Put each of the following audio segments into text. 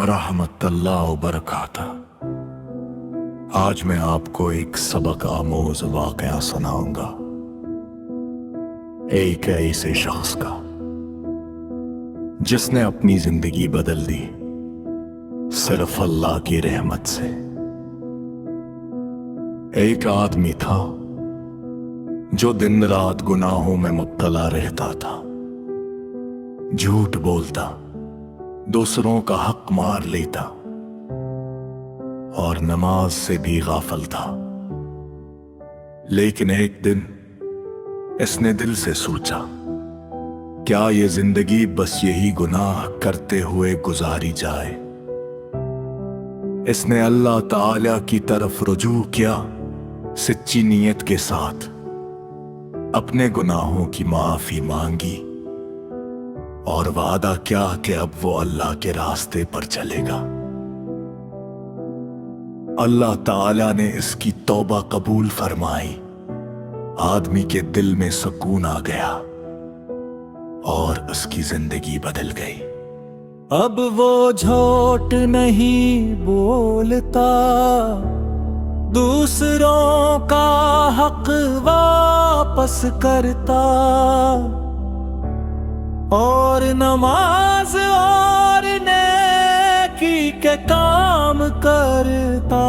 वरहमतुल्लाहि वबरकातुहू। आज मैं आपको एक सबक आमोज वाकया सुनाऊंगा, एक ऐसे शख्स का जिसने अपनी जिंदगी बदल दी सिर्फ अल्लाह की रहमत से। एक आदमी था जो दिन रात गुनाहों में मुब्तला रहता था, झूठ बोलता, दूसरों का हक मार लेता और नमाज से भी गाफिल था। लेकिन एक दिन इसने दिल से सोचा, क्या ये जिंदगी बस यही गुनाह करते हुए गुजारी जाए? इसने अल्लाह ताला की तरफ रुजू किया, सच्ची नीयत के साथ अपने गुनाहों की माफी मांगी और वादा किया कि अब वो अल्लाह के रास्ते पर चलेगा। अल्लाह ताला ने इसकी तौबा कबूल फरमाई। आदमी के दिल में सुकून आ गया और उसकी जिंदगी बदल गई। अब वो झूठ नहीं बोलता, दूसरों का हक वापस करता और नमाज और नेकी के काम करता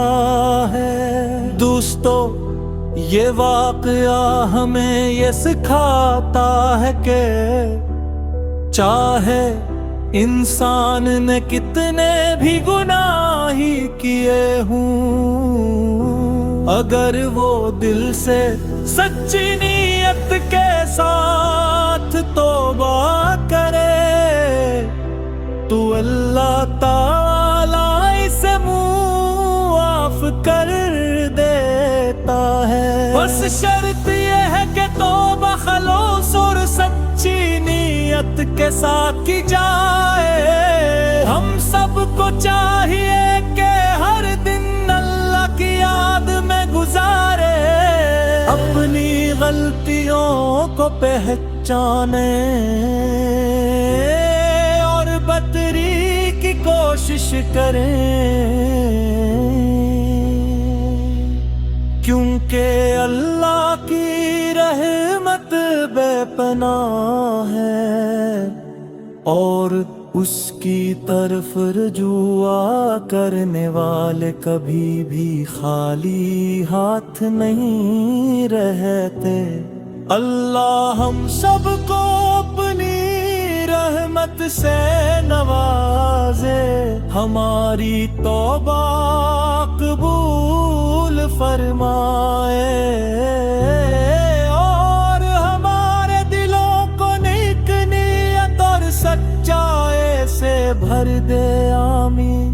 है। दोस्तों, ये वाकया हमें ये सिखाता है कि चाहे इंसान ने कितने भी गुनाह ही किए हों, अगर वो दिल से सच्ची नीयत के साथ तौबा करे तो अल्लाह ताला इसे मुआफ कर देता है। बस शर्त ये है कि तौबा खलूस और सच्ची नीयत के साथ की जाए। हम सबको चाहिए कि हर दिन अल्लाह की याद में गुजारे, अपनी गलतियों को पहचाने और बदरी की कोशिश करें, क्योंकि अल्लाह की रहमत बेपनाह है और उसकी तरफ रुजुआ करने वाले कभी भी खाली हाथ नहीं रहते। अल्लाह हम सबको अपनी रहमत से नवाजे, हमारी तौबा कबूल फरमाए और हमारे दिलों को नेक नियत और सच्चाई से भर दे। आमीन।